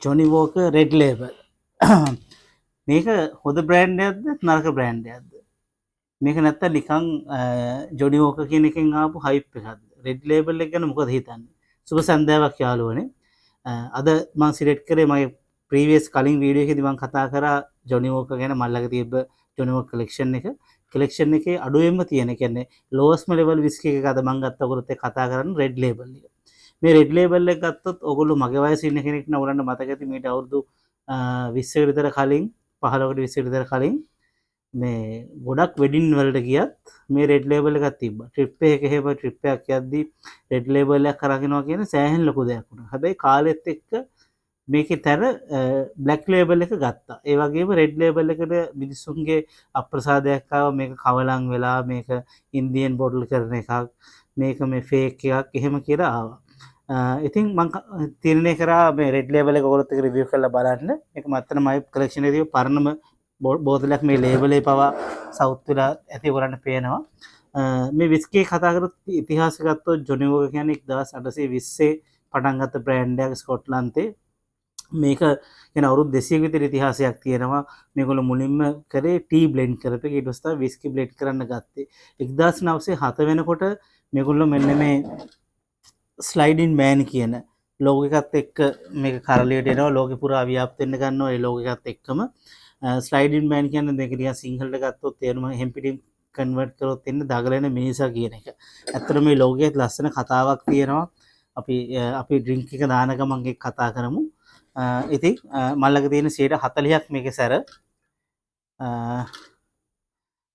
Johnny වෝකර් red label. මේක හොඳ brand එකක්ද නරක බ්‍රෑන්ඩ් එකක්ද? මේක නැත්තම් නිකන් ජොනි වෝකර් කියන එකෙන් ආපු හයිප් එකක්ද? රෙඩ් ලේබල් එක ගැන මොකද හිතන්නේ? සුබ සන්ධ්‍යාවක් යාළුවනේ. අද මම සිලෙක්ට් කරේ මගේ ප්‍රීවියස් කලින් වීඩියෝ එකේදී මම කතා කරා ජොනි වෝකර් ගැන මල්ලක තිබ්බ ජොනි වෝකර් කලෙක්ෂන් එකේ අඩුවෙන්ම තියෙන කියන්නේ ලෝවස්ම ලෙවල් විස්කි එක අද මම ගත්ත ඔයගොල්ලොත් එක්ක කතා කරන්නේ රෙඩ් ලේබල් එක. මේ රෙඩ් ලේබල් එක ගත්තොත් ඔයගොල්ලෝ මගේ වයසේ ඉන්න කෙනෙක් නම් ඔයගොල්ලන්ට මතක ඇති මේට අවුරුදු 20කට විතර කලින් 15කට 20කට විතර කලින් මේ ගොඩක් වෙඩින් වලට ගියත් මේ රෙඩ් ලේබල් එකක් තිබ්බා. ට්‍රිප් එකක එහෙම ට්‍රිප් එකක් යද්දී රෙඩ් ලේබල් එකක් අරගෙනවා කියන සෑහෙන ලොකු දෙයක් වුණා. හැබැයි කාලෙත් එක්ක මේකේ තර බ්ලැක් ලේබල් එක ගත්තා. ඒ වගේම රෙඩ් ලේබල් එකට මිනිස්සුන්ගේ අප්‍රසාදයක් ආවා. මේක කවලම් වෙලා මේක ඉන්දියන් බොටල් කරන එකක්. මේක මේ ෆේක් එකක් එහෙම කියලා ආවා. ඉතින් මම තීරණය කරා මේ රෙඩ් ලේබල් එක ඔයගොල්ලොත් එක්ක රිවිව් කරලා බලන්න. මේක මත්තන මයි කලෙක්ෂන් එකේ පරණම බෝතලයක් මේ ලේබලේ පවා සවුත් වෙලා ඇති ඔයගොල්ලන්ට පේනවා. මේ විස්කි කතා කරොත් ඉතිහාසය ගත්තොත් ජොනි වෝකර් කියන්නේ 1820 පටන් ගත්ත බ්‍රෑන්ඩ් එකක් ස්කොට්ලන්තේ. මේක කියන අවුරුදු 200ක විතර ඉතිහාසයක් තියෙනවා. මේගොල්ලෝ මුලින්ම කරේ ටී බ්ලෙන්ඩ් කරපු එක. ඊට පස්සේ විස්කි බ්ලෙන්ඩ් කරන්න ගත්තේ 1907 වෙනකොට මේගොල්ලෝ මෙන්න මේ ස්ලයිඩින් මෑන් කියන ලෝගෝ එකත් එක්ක මේක කරලියට එනවා. ලෝකෙ පුරා ව්‍යාප්ත වෙන්න ගන්නවා ඒ ලෝගෝ එකත් එක්කම. ස්ලයිඩින් මෑන් කියන්නේ මේක නිකන් සිංහලට ගත්තොත් තේරුම හෙම්පිටින් කන්වර්ට් කරොත් එන්නේ දගලන මිනිසා කියන එක. ඇත්තට මේ ලෝගෝ එකේ ලස්සන කතාවක් තියෙනවා. අපි ඩ්‍රින්ක් එක දාන ගමන් ඒක කතා කරමු. ඉතින් මල්ලක තියෙන 40ක් මේකේ සැර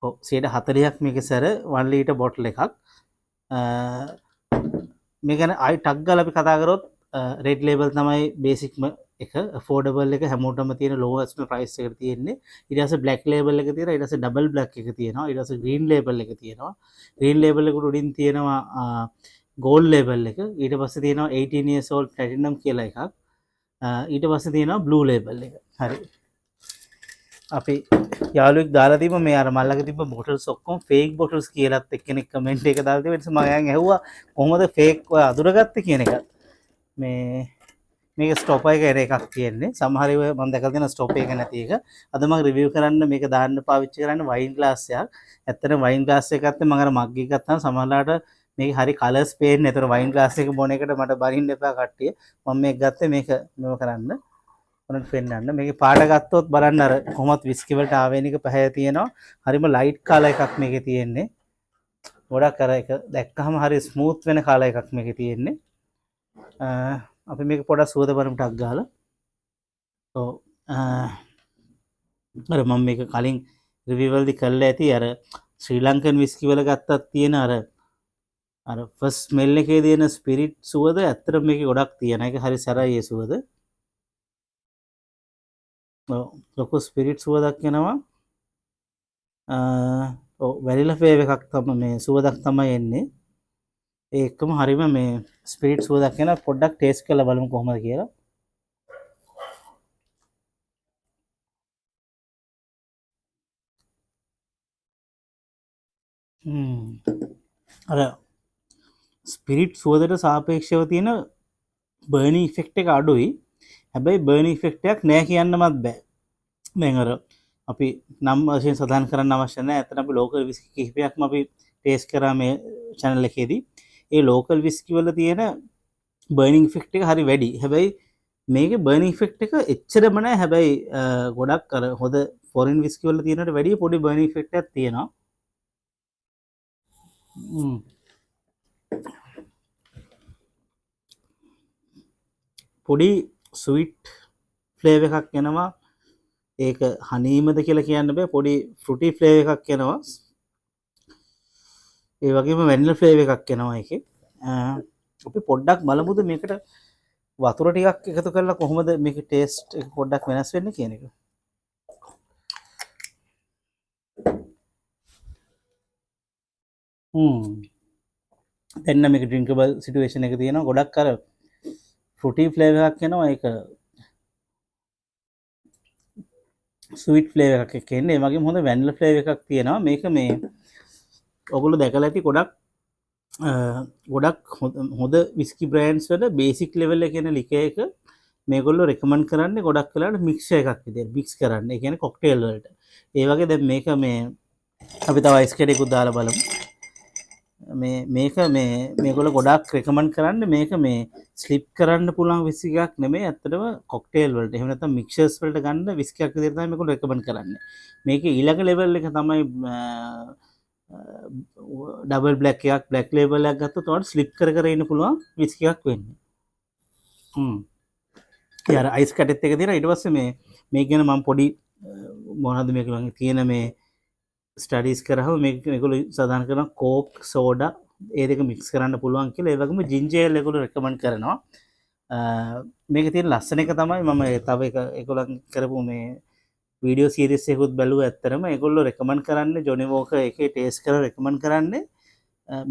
40ක් මේකේ සැර 1 ලීටර් බොටල් එකක්. මේ ගැන ආයි ටක් ගාලා අපි කතා කරොත් රෙඩ් ලේබල් තමයි බේසික්ම එක affordable එක හැමෝටම තියෙන lowest price එකට තියෙන්නේ. ඊට පස්සේ black label එක තියෙනවා. ඊට පස්සේ double black එක තියෙනවා. ඊට පස්සේ green label එක තියෙනවා. green label එකට උඩින් තියෙනවා gold label එක. ඊට පස්සේ තියෙනවා 18 years old platinum කියලා එකක්. ඊට පස්සේ තියෙනවා blue label එක. හරි. අපි යාළුවෙක් දාලා තිබ්බ මේ අර මල්ලක තිබ්බ bottles ඔක්කොම fake bottles කියලාත් එක්කෙනෙක් කමෙන්ට් එක දාලා තිබ්බ. ඒ නිසා මම යන් ඇහුවා කොහොමද fake ඔය අඳුරගත්තේ කියන එක. මේක ස්ටොප් එක එකක් තියෙන්නේ. සමහර ඒවා මම දැකලා තියෙන ස්ටොප් එක නැති එක. අද මම රිවිව් කරන්න මේක දාන්න පාවිච්චි කරන්නේ වයින් ග්ලාස් එකක්. ඇත්තටම වයින් ග්ලාස් එකක් ගත්තේ මම අර මග් එක ගත්තාම සමහරලාට මේක හරි කලර්ස් පේන්නේ. ඒතර වයින් ග්ලාස් එක බොන එකට මට බරින්න එපා කට්ටිය. මම මේක ගත්තේ මේක මෙව කරන්න. ඔන්න පෙන්නන්න. මේකේ පාට ගත්තොත් බලන්න අර කොහොමත් විස්කි වලට ආවේනික පැහැය තියෙනවා. හරිම ලයිට් කලර් එකක් මේකේ තියෙන්නේ. ගොඩක් අර එක දැක්කහම හරි ස්මූත් වෙන කලර් එකක් මේකේ තියෙන්නේ. අපි මේක පොඩක් සුවද බලමු ටක් ගාලා. ඔව් අර මම මේක කලින් රිවිව් වලදී කරලා ඇති අර ශ්‍රී ලංකන් විස්කි වල ගත්තත් තියෙන අර ෆස්ට් ස්මෙල් එකේ තියෙන ස්පිරිට් සුවද ඇත්තටම මේකේ ගොඩක් තියෙන. ඒක හරි සැරයි ඒ සුවද. ඔව් ලොකු ස්පිරිට් සුවදක් එනවා. ඔව් වැනිලා ෆ්ලේවර් එකක් තමයි මේ සුවදක් තමයි එන්නේ. ඒකම හරිම මේ ස්පිරිට් සුවදක් එනවා. පොඩ්ඩක් ටේස්ට් කරලා බලමු කොහොමද කියලා. අර ස්පිරිට් සුවදට සාපේක්ෂව තියෙන බර්නින් ඉෆෙක්ට් එක අඩුයි. හැබැයි බර්නින් ඉෆෙක්ට් එකක් නෑ කියන්නමත් බෑ. දැන් අර අපි නම් වශයෙන් සඳහන් කරන්න අවශ්‍ය නැහැ. ඇත්තට අපි ලෝකල් විස්කි කිහිපයක්ම අපි ටේස්ට් කරා මේ channel එකේදී. ඒ ලෝකල් විස්කි වල තියෙන බර්නින් ඉෆෙක්ට් එක හරි වැඩි. හැබැයි මේකේ බර්නින් ඉෆෙක්ට් එක එච්චරම නැහැ. හැබැයි ගොඩක් අර හොඳ ෆොරින් විස්කි වල තියෙනට වැඩිය පොඩි බර්නින් ඉෆෙක්ට් එකක් තියෙනවා. පොඩි ස්වීට් ෆ්ලේවර් එකක් එනවා. ඒක හනීමද කියලා කියන්න බෑ. පොඩි ෆෘටි ෆ්ලේවර් එකක් එනවා. ඒ වගේම වැනිලා ෆ්ලේවර් එකක් එනවා ඒකේ. අපි පොඩ්ඩක් බලමුද මේකට වතුර ටිකක් එකතු කරලා කොහොමද මේකේ ටේස්ට් එක පොඩ්ඩක් වෙනස් වෙන්නේ කියන එක. දැන් මේක ඩ්‍රින්කබල් සිටුේෂන් එක තියෙනවා. ගොඩක් අර ෆෘටි ෆ්ලේවර් එකක් එනවා. ඒක ස්වීට් ෆ්ලේවර් එකක් එන්නේ. ඒ වගේම හොඳ වැනිලා ෆ්ලේවර් එකක් තියෙනවා. මේක මේ ඔයගොල්ලෝ දැකලා ඇති ගොඩක් හොඳ විස්කි බ්‍රෑන්ඩ්ස් වල බේසික් ලෙවල් එකේ එන ලිකර් එක මේගොල්ලෝ රෙකමන්ඩ් කරන්නේ ගොඩක් වෙලාවට මික්සර් එකක් විදියට මික්ස් කරන්න. ඒ කියන්නේ කොක්ටේල් වලට. ඒ වගේ දැන් මේක මේ අපි තව අයිස් කැඩේකුත් දාලා බලමු. මේක මේගොල්ලෝ ගොඩාක් රෙකමන්ඩ් කරන්නේ මේක මේ ස්ලිප් කරන්න පුළුවන් විස්කි එකක් නෙමෙයි. ඇත්තටම කොක්ටේල් වලට එහෙම නැත්නම් මික්සර්ස් වලට ගන්න විස්කි එකක් විදියට තමයි මේගොල්ලෝ රෙකමන්ඩ් කරන්නේ. මේකේ ඊළඟ ලෙවල් එක තමයි ඩබල් බ්ලැක් එකක් බ්ලැක් ලේබල් එකක් ගත්තොත් ඔයාලට ස්ලිප් කර කර ඉන්න පුළුවන් විස්කි එකක් වෙන්නේ. යාර අයිස් කැටෙත් එක තියෙනවා. ඊට පස්සේ මේ ගැන මම පොඩි මොනවද මේක මම කියන මේ ස්ටඩීස් කරහම මේගොල්ලෝ සඳහන් කරනවා කෝක් සෝඩා ඒ දෙක මික්ස් කරන්න පුළුවන් කියලා. ඒ වගේම ජින්ජර් ඒල් ඒගොල්ලෝ රෙකමන්ඩ් කරනවා. මේක තියෙන ලස්සන එක තමයි මම තව එක ඒගොල්ලන් කරපු මේ වීඩියෝ සීරීස් එකකුත් බැලුවා. ඇත්තරම ඒගොල්ලෝ රෙකමන්ඩ් කරන්නේ ජොනි වෝකර් එකේ ටේස්ට් කරලා රෙකමන්ඩ් කරන්නේ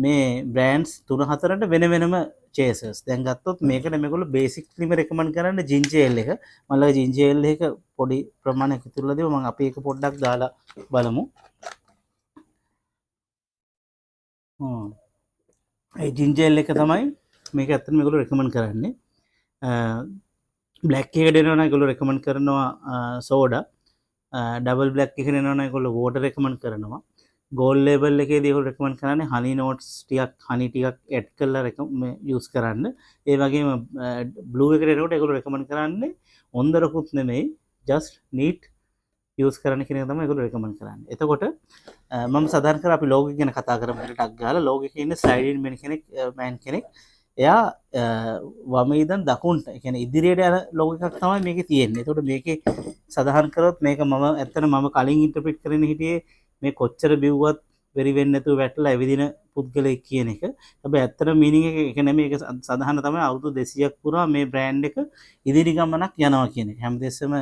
මේ බ්‍රෑන්ඩ්ස් 3-4ට වෙන වෙනම චේසර්ස්. දැන් ගත්තොත් මේකට මේගොල්ලෝ බේසික්ලිම රෙකමන්ඩ් කරන්නේ ජින්ජර් ඒල් එක. මම ළඟ ජින්ජර් ඒල් එක පොඩි ප්‍රමාණයක් ඉතුරුලා දෙනවා. මම අපි ඒක පොඩ්ඩක් දාලා බලමු. ඒ ජින්ජර් ඒල් එක තමයි මේක ඇත්තටම මේගොල්ලෝ රෙකමන්ඩ් කරන්නේ. බ්ලැක් එකට එනවා නම් ඒගොල්ලෝ රෙකමන්ඩ් කරනවා සෝඩා. ඩබල් බ්ලැක් එකට එනවා නම් ඒගොල්ලෝ වෝටර් රෙකමන්ඩ් කරනවා. ගෝල්ඩ් ලේබල් එකේදී ඒගොල්ලෝ රෙකමන්ඩ් කරන්නේ හනි නෝට්ස් ටිකක් හනි ටිකක් ඇඩ් කරලා යූස් කරන්න. ඒ වගේම බ්ලූ එකට එනකොට ඒගොල්ලෝ රෙකමන්ඩ් කරන්නේ ඔන්දරකුත් නෙමෙයි just neat යූස් කරන්න කියන එක තමයි ඒගොල්ලෝ රෙකමන්ඩ් කරන්නේ. එතකොට මම සාධාරණ කර අපි ලෝගෝ ගැන කතා කරමු. ටක් ගාලා ලෝගෝ එකේ ඉන්න ස්ලයිඩින් මෑන් කෙනෙක් එයා වම ඉඳන් දකුණට ඒ කියන්නේ ඉදිරියට යන ලෝගෝ එකක් තමයි මේකේ තියෙන්නේ. එතකොට මේකේ සාධාරණ කරොත් මේක මම ඇත්තට මම කලින් ඉන්ටර්ප්‍රිට් කරගෙන හිටියේ මේ කොච්චර බිව්වත් වෙරි වෙන්නේ නැතුව වැටලා ඇවිදින පුද්ගලයෙක් කියන එක. හැබැයි ඇත්තට මීනින් එක ඒක නෙමෙයි. ඒක සාධාරණ තමයි අවුරුදු 200ක් පුරා මේ බ්‍රෑන්ඩ් එක ඉදිරි ගමනක් යනවා කියන එක. හැමදෙස්සම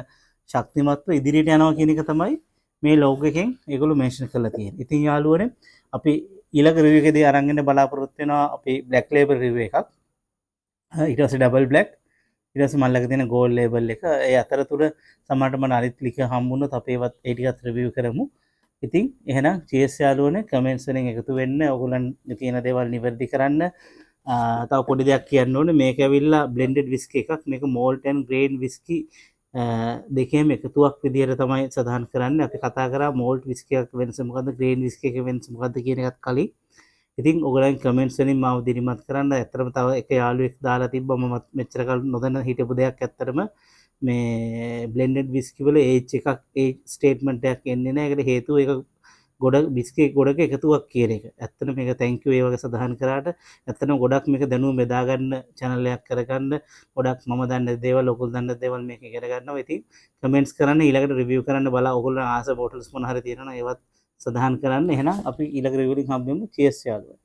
ශක්තිමත්ව ඉදිරියට යනවා කියන එක තමයි මේ ලෝගෝ එකෙන් ඒගොල්ලෝ මෙන්ෂන් කරලා තියෙන්නේ. ඉතින් යාළුවනේ අපි ඊළඟ රිවිව් එකේදී අරන් එන්න බලාපොරොත්තු වෙනවා අපි බ්ලැක් ලේබල් රිවිව් එකක්. ඊට පස්සේ ඩබල් බ්ලැක් ඊට පස්සේ මල්ලක තියෙන ගෝල්ඩ් ලේබල් එක. ඒ අතරතුර සමහරට මම අනිත් ලික හම්බුනොත් අපි ඒවත් ඒ ටිකත් රිවිව් කරමු. ඉතින් එහෙනම් චීස් යාළුවනේ කමෙන්ට්ස් වලින් එකතු වෙන්න. ඔයගොල්ලන් තියෙන දේවල් නිවැරදි කරන්න. තව පොඩි දෙයක් කියන්න ඕනේ. මේක ඇවිල්ලා බ්ලෙන්ඩඩ් විස්කි එකක්. මේක මෝල්ට් ඇන්ඩ් ග්‍රේන් විස්කි දෙකේම එකතුවක් විදිහට තමයි සඳහන් කරන්නේ. අපි කතා කරා මෝල්ට් විස්කි එකක් වෙනස මොකද්ද, ග්‍රේන් විස්කි එකක වෙනස මොකද්ද කියන එකත් කලින්. ඉතින් ඔයගොල්ලන් කමෙන්ට්ස් වලින් මාව දිරිමත් කරන්න. ඇත්තටම තව එක යාළුවෙක් දාලා තිබ්බා මම මෙච්චර කල් නොදන්න හිටපු දෙයක්. ඇත්තටම මේ බ්ලෙන්ඩඩ් විස්කි වල ඒජ් එකක් ඒ ස්ටේට්මන්ට් එකක් එන්නේ නැහැ. ඒකට හේතුව ඒක ගොඩ විස්කි ගොඩක එකතුවක් කියන එක. ඇත්තටම මේක තැන්ක් යූ ඒ වගේ සඳහන් කරාට. ඇත්තටම ගොඩක් මේක දැනුම බෙදා ගන්න channel එකක් කරගන්න ගොඩක් මම දන්න දේවල් ඔයගොල්ලෝ දන්න දේවල් මේක ඉගෙන ගන්නවා. ඉතින් කමෙන්ට්ස් කරන්න, ඊළඟට රිවිව් කරන්න බලා. ඔයගොල්ලෝ ආස බෝටල්ස් මොන හරි තියෙනවා නම් ඒවත් සඳහන් කරන්න. එහෙනම් අපි ඊළඟ රිවිව් එකකින් හම්බෙමු. චීස් යාළුවා.